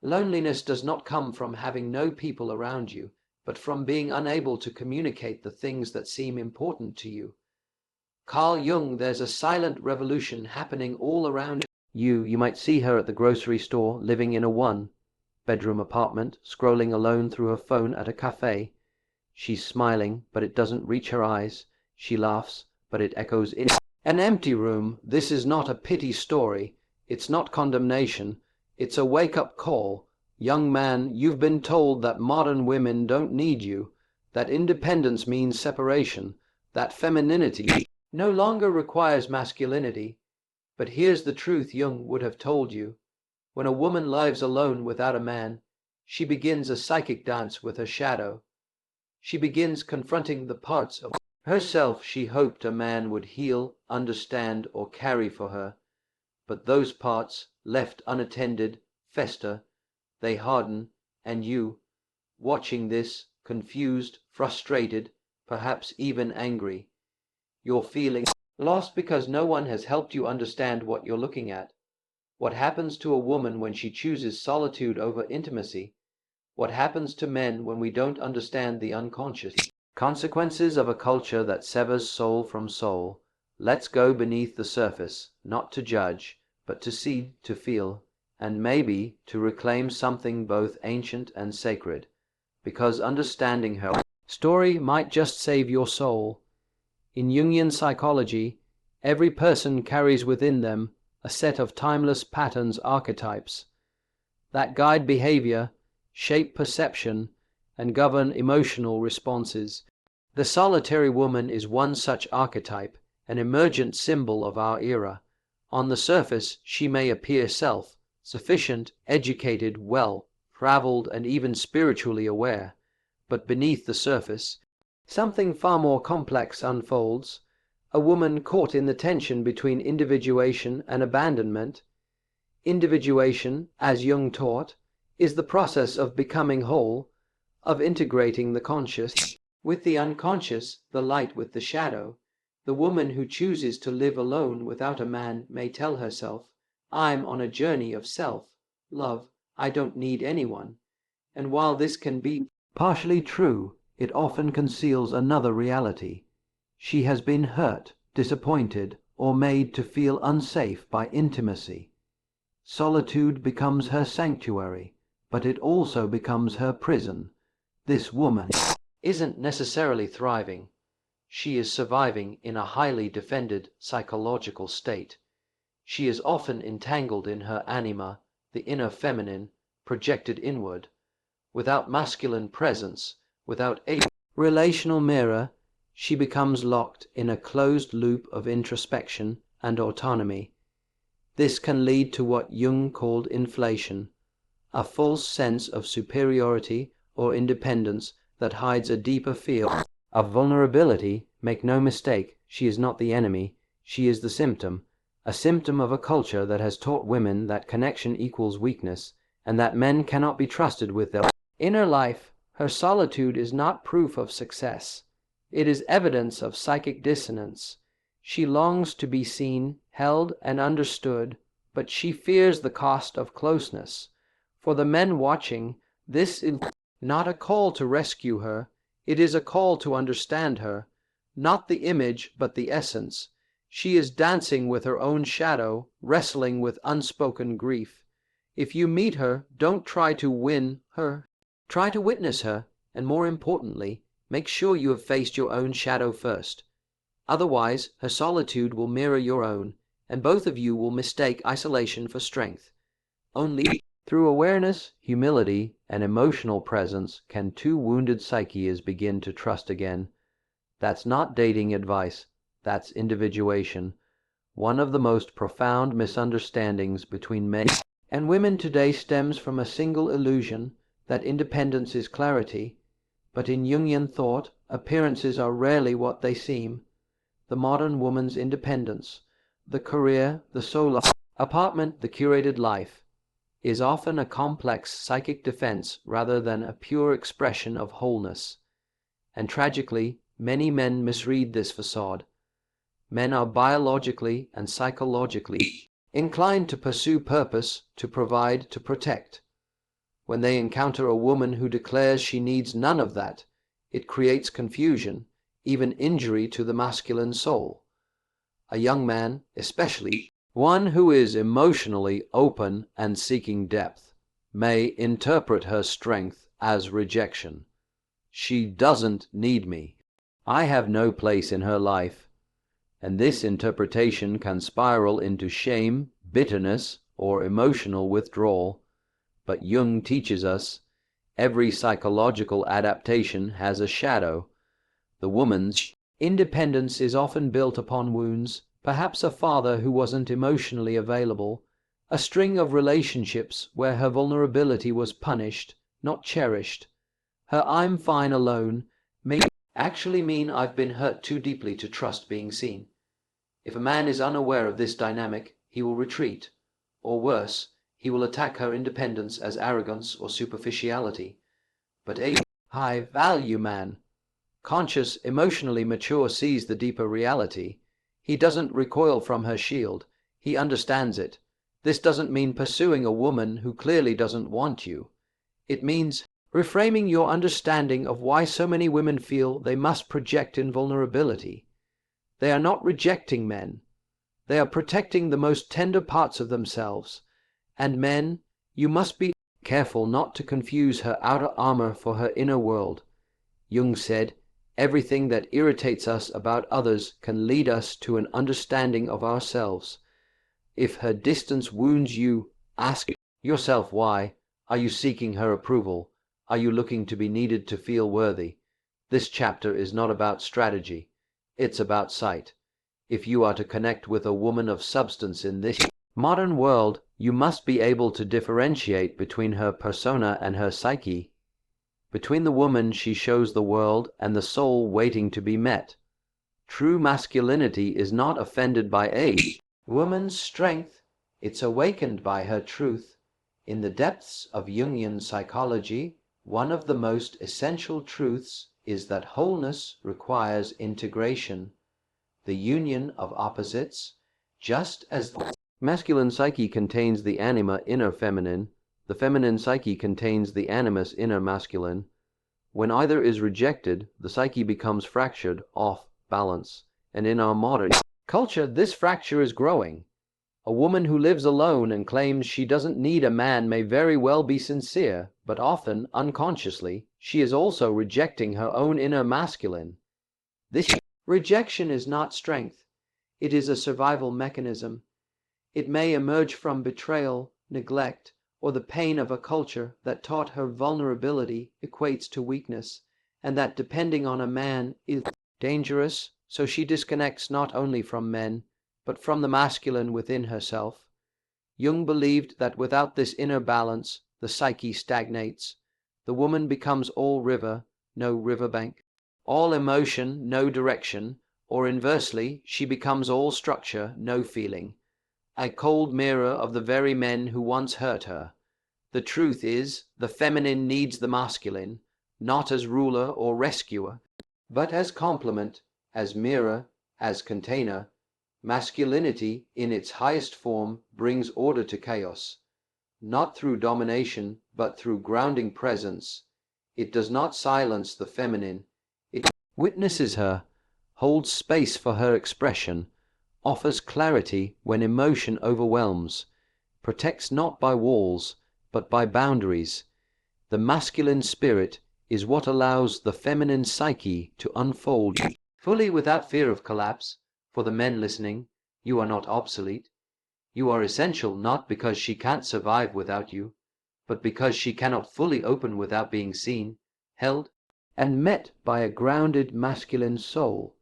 Loneliness does not come from having no people around you, but from being unable to communicate the things that seem important to you. Carl Jung, there's a silent revolution happening all around you. You might see her at the grocery store, living in a one-bedroom apartment, scrolling alone through her phone at a cafe. She's smiling, but it doesn't reach her eyes. She laughs, but it echoes in an empty room. This is not a pity story. It's not condemnation. It's a wake-up call. Young man, you've been told that modern women don't need you, that independence means separation, that femininity no longer requires masculinity. But here's the truth Jung would have told you. When a woman lives alone without a man, she begins a psychic dance with her shadow. She begins confronting the parts of herself she hoped a man would heal, understand, or carry for her. But those parts, left unattended, fester, they harden, and you, watching this, confused, frustrated, perhaps even angry, you're feeling lost because no one has helped you understand what you're looking at. What happens to a woman when she chooses solitude over intimacy? What happens to men when we don't understand the unconscious consequences of a culture that severs soul from soul? Let's go beneath the surface, not to judge, but to see, to feel, and maybe to reclaim something both ancient and sacred, because understanding her story might just save your soul. In Jungian psychology, every person carries within them a set of timeless patterns, archetypes, that guide behavior, shape perception, and govern emotional responses. The solitary woman is one such archetype, an emergent symbol of our era. On the surface, she may appear self-sufficient, educated, well-traveled, and even spiritually aware. But beneath the surface, something far more complex unfolds, a woman caught in the tension between individuation and abandonment. Individuation, as Jung taught, is the process of becoming whole, of integrating the conscious with the unconscious, the light with the shadow. The woman who chooses to live alone without a man may tell herself, I'm on a journey of self-love, I don't need anyone. And while this can be partially true, it often conceals another reality. She has been hurt, disappointed, or made to feel unsafe by intimacy. Solitude becomes her sanctuary, but it also becomes her prison. This woman isn't necessarily thriving. She is surviving in a highly defended psychological state. She is often entangled in her anima, the inner feminine, projected inward. Without masculine presence, without a relational mirror, she becomes locked in a closed loop of introspection and autonomy. This can lead to what Jung called inflation, a false sense of superiority or independence that hides a deeper fear of vulnerability. Make no mistake, she is not the enemy, she is the symptom, a symptom of a culture that has taught women that connection equals weakness, and that men cannot be trusted with their inner life. Her solitude is not proof of success. It is evidence of psychic dissonance. She longs to be seen, held, and understood, but she fears the cost of closeness. For the men watching, this is not a call to rescue her, it is a call to understand her, not the image but the essence. She is dancing with her own shadow, wrestling with unspoken grief. If you meet her, don't try to win her. Try to witness her, and more importantly, make sure you have faced your own shadow first. Otherwise, her solitude will mirror your own, and both of you will mistake isolation for strength. Only through awareness, humility, and emotional presence can two wounded psyches begin to trust again. That's not dating advice, that's individuation. One of the most profound misunderstandings between men and women today stems from a single illusion that independence is clarity. But in Jungian thought, appearances are rarely what they seem. The modern woman's independence, the career, the solo apartment, the curated life, is often a complex psychic defense rather than a pure expression of wholeness. And tragically, many men misread this facade. Men are biologically and psychologically inclined to pursue purpose, to provide, to protect. When they encounter a woman who declares she needs none of that, it creates confusion, even injury to the masculine soul. A young man, especially one who is emotionally open and seeking depth, may interpret her strength as rejection. She doesn't need me. I have no place in her life. And this interpretation can spiral into shame, bitterness, or emotional withdrawal. But Jung teaches us every psychological adaptation has a shadow. The woman's independence is often built upon wounds, perhaps a father who wasn't emotionally available, a string of relationships where her vulnerability was punished, not cherished. Her "I'm fine" alone may actually mean I've been hurt too deeply to trust being seen. If a man is unaware of this dynamic, he will retreat, or worse, he will attack her independence as arrogance or superficiality. But a high-value man, conscious, emotionally mature, sees the deeper reality. He doesn't recoil from her shield. He understands it. This doesn't mean pursuing a woman who clearly doesn't want you. It means reframing your understanding of why so many women feel they must project invulnerability. They are not rejecting men. They are protecting the most tender parts of themselves. And men, you must be careful not to confuse her outer armor for her inner world. Jung said, everything that irritates us about others can lead us to an understanding of ourselves. If her distance wounds you, ask yourself why. Are you seeking her approval? Are you looking to be needed to feel worthy? This chapter is not about strategy. It's about sight. If you are to connect with a woman of substance in this modern world, you must be able to differentiate between her persona and her psyche, between the woman she shows the world and the soul waiting to be met. True masculinity is not offended by a woman's strength, it's awakened by her truth. In the depths of Jungian psychology, one of the most essential truths is that wholeness requires integration, the union of opposites, just as the masculine psyche contains the anima inner feminine, the feminine psyche contains the animus inner masculine. When either is rejected, the psyche becomes fractured, off balance, and in our modern culture this fracture is growing. A woman who lives alone and claims she doesn't need a man may very well be sincere, but often, unconsciously, she is also rejecting her own inner masculine. This rejection is not strength. It is a survival mechanism. It may emerge from betrayal, neglect, or the pain of a culture that taught her vulnerability equates to weakness, and that depending on a man is dangerous, so she disconnects not only from men, but from the masculine within herself. Jung believed that without this inner balance, the psyche stagnates. The woman becomes all river, no riverbank, all emotion, no direction, or inversely, she becomes all structure, no feeling, a cold mirror of the very men who once hurt her. The truth is, the feminine needs the masculine, not as ruler or rescuer, but as complement, as mirror, as container. Masculinity, in its highest form, brings order to chaos, not through domination, but through grounding presence. It does not silence the feminine. It witnesses her, holds space for her expression, offers clarity when emotion overwhelms, protects not by walls, but by boundaries. The masculine spirit is what allows the feminine psyche to unfold fully without fear of collapse. For the men listening, you are not obsolete. You are essential not because she can't survive without you, but because she cannot fully open without being seen, held, and met by a grounded masculine soul.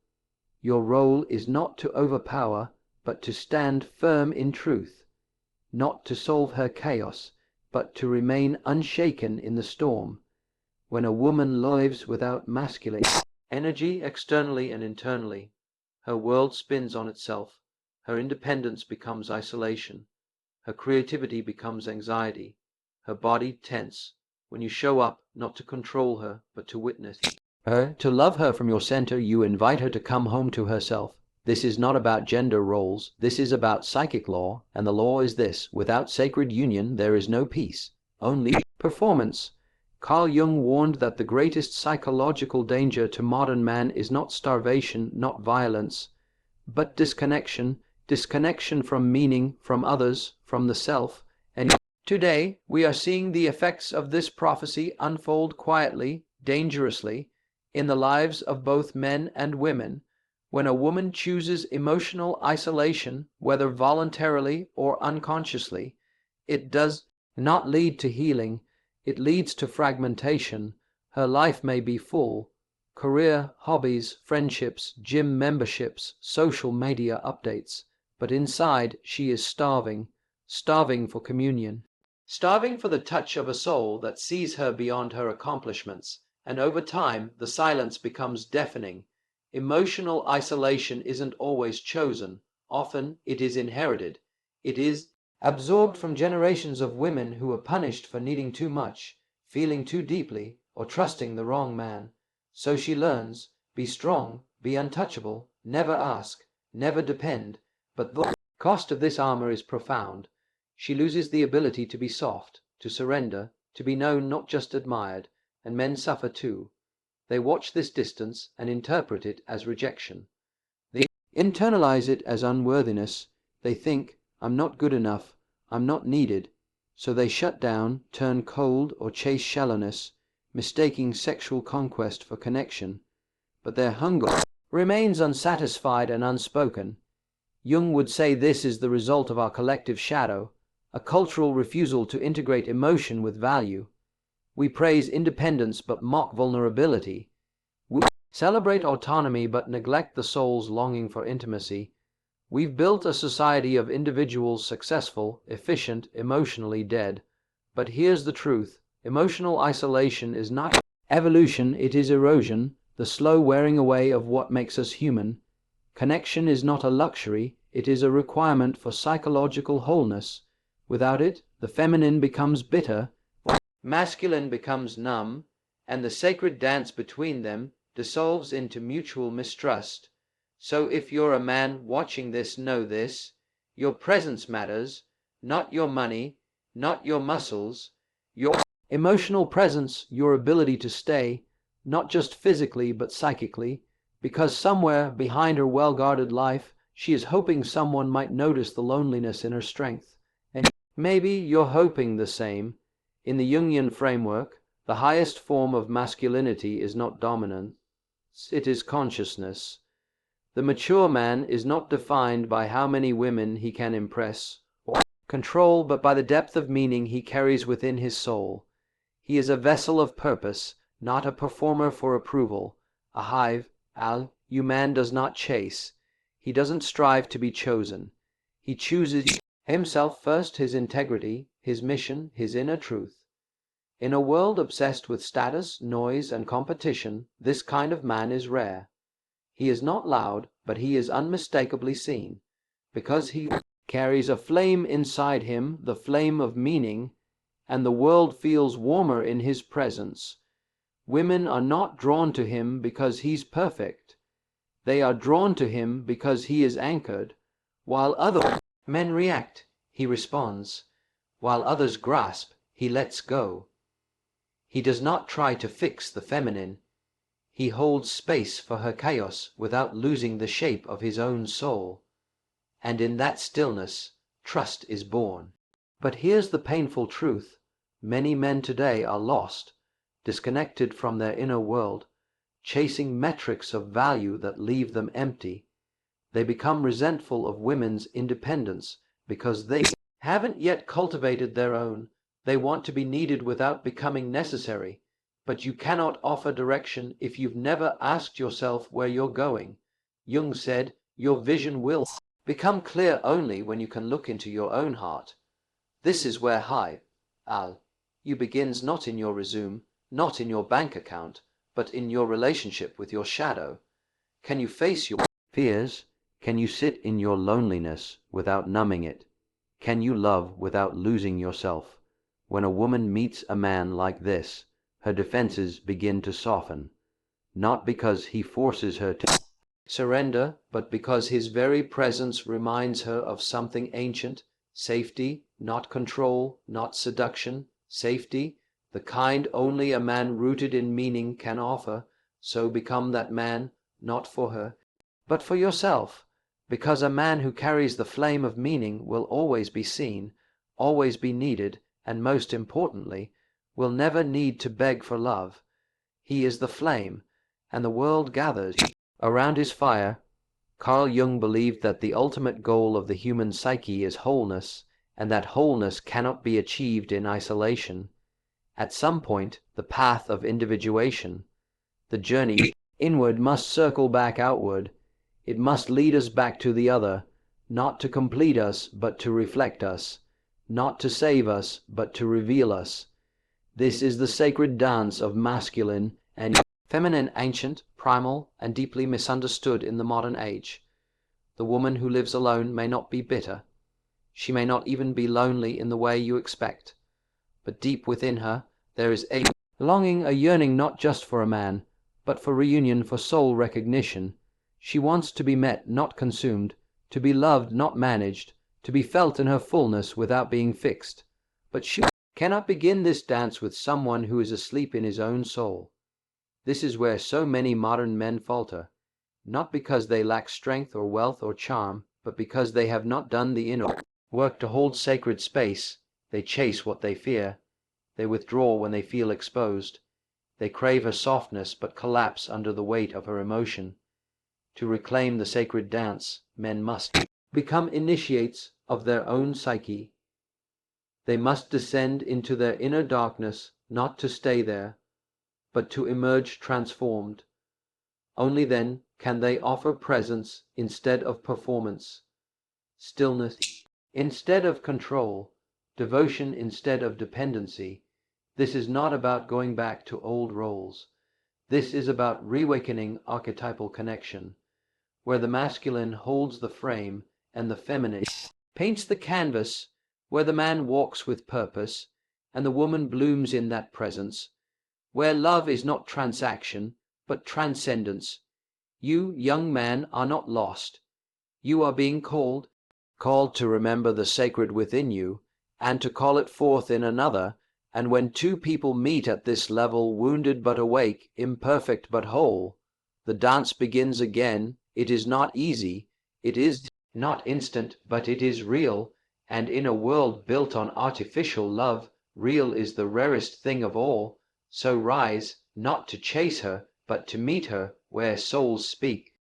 Your role is not to overpower, but to stand firm in truth, not to solve her chaos, but to remain unshaken in the storm. When a woman lives without masculine energy externally and internally, her world spins on itself, her independence becomes isolation, her creativity becomes anxiety, her body tense. When you show up, not to control her, but to witness her, to love her from your center, you invite her to come home to herself. This is not about gender roles, this is about psychic law, and the law is this: without sacred union there is no peace, only Performance. Carl Jung warned that the greatest psychological danger to modern man is not starvation, not violence, but disconnection, disconnection from meaning, from others, from the self. And today, we are seeing the effects of this prophecy unfold quietly, dangerously, in the lives of both men and women. When a woman chooses emotional isolation, whether voluntarily or unconsciously, it does not lead to healing, it leads to fragmentation. Her life may be full: career, hobbies, friendships, gym memberships, social media updates, but inside she is starving, starving for communion, starving for the touch of a soul that sees her beyond her accomplishments, and over time the silence becomes deafening. Emotional isolation isn't always chosen, often it is inherited. It is absorbed from generations of women who were punished for needing too much, feeling too deeply, or trusting the wrong man. So she learns: be strong, be untouchable, never ask, never depend. But the cost of this armor is profound. She loses the ability to be soft, to surrender, to be known, not just admired, and men suffer too. They watch this distance and interpret it as rejection. They internalize it as unworthiness. They think, I'm not good enough, I'm not needed. So they shut down, turn cold, or chase shallowness, mistaking sexual conquest for connection. But their hunger remains unsatisfied and unspoken. Jung would say this is the result of our collective shadow, a cultural refusal to integrate emotion with value. We praise independence but mock vulnerability. We celebrate autonomy but neglect the soul's longing for intimacy. We've built a society of individuals successful, efficient, emotionally dead. But here's the truth: emotional isolation is not evolution, it is erosion, the slow wearing away of what makes us human. Connection is not a luxury, it is a requirement for psychological wholeness. Without it, the feminine becomes bitter, masculine becomes numb, and the sacred dance between them dissolves into mutual mistrust. So if you're a man watching this, know this: your presence matters, not your money, not your muscles, your emotional presence, your ability to stay, not just physically but psychically, because somewhere behind her well-guarded life, she is hoping someone might notice the loneliness in her strength. And maybe you're hoping the same. In the Jungian framework, the highest form of masculinity is not dominance, it is consciousness. The mature man is not defined by how many women he can impress or control, but by the depth of meaning he carries within his soul. He is a vessel of purpose, not a performer for approval. A hive, man does not chase. He doesn't strive to be chosen. He chooses himself first, his integrity, his mission, his inner truth. In a world obsessed with status, noise, and competition, this kind of man is rare. He is not loud, but he is unmistakably seen, because he carries a flame inside him, the flame of meaning, and the world feels warmer in his presence. Women are not drawn to him because he's perfect. They are drawn to him because he is anchored. While other men react, he responds. While others grasp, he lets go. He does not try to fix the feminine. He holds space for her chaos without losing the shape of his own soul. And in that stillness, trust is born. But here's the painful truth: many men today are lost, disconnected from their inner world, chasing metrics of value that leave them empty. They become resentful of women's independence because they haven't yet cultivated their own. They want to be needed without becoming necessary. But you cannot offer direction if you've never asked yourself where you're going. Jung said, your vision will become clear only when you can look into your own heart. This is where you begins not in your resume, not in your bank account, but in your relationship with your shadow. Can you face your fears? Can you sit in your loneliness without numbing it? Can you love without losing yourself? When a woman meets a man like this, her defenses begin to soften, not because he forces her to surrender, but because his very presence reminds her of something ancient: safety, not control, not seduction, safety, the kind only a man rooted in meaning can offer, so become that man, not for her, but for yourself, because a man who carries the flame of meaning will always be seen, always be needed, and most importantly, will never need to beg for love. He is the flame, and the world gathers around his fire. Carl Jung believed that the ultimate goal of the human psyche is wholeness, and that wholeness cannot be achieved in isolation. At some point, the path of individuation, the journey inward, must circle back outward. It must lead us back to the other, not to complete us, but to reflect us, not to save us, but to reveal us. This is the sacred dance of masculine and feminine, ancient, primal, and deeply misunderstood in the modern age. The woman who lives alone may not be bitter. She may not even be lonely in the way you expect. But deep within her, there is a longing, a yearning not just for a man, but for reunion, for soul recognition. She wants to be met, not consumed, to be loved, not managed, to be felt in her fullness without being fixed. But she cannot begin this dance with someone who is asleep in his own soul. This is where so many modern men falter, not because they lack strength or wealth or charm, but because they have not done the inner work to hold sacred space. They chase what they fear. They withdraw when they feel exposed. They crave her softness but collapse under the weight of her emotion. To reclaim the sacred dance, men must become initiates of their own psyche. They must descend into their inner darkness, not to stay there, but to emerge transformed. Only then can they offer presence instead of performance, stillness instead of control, devotion instead of dependency. This is not about going back to old roles. This is about reawakening archetypal connection, where the masculine holds the frame and the feminine paints the canvas, where the man walks with purpose and the woman blooms in that presence, where love is not transaction, but transcendence. You, young man, are not lost. You are being called to remember the sacred within you, and to call it forth in another. And when two people meet at this level, wounded but awake, imperfect but whole, the dance begins again. It is not easy, it is not instant, but it is real, and in a world built on artificial love, real is the rarest thing of all. So rise, not to chase her, but to meet her where souls speak.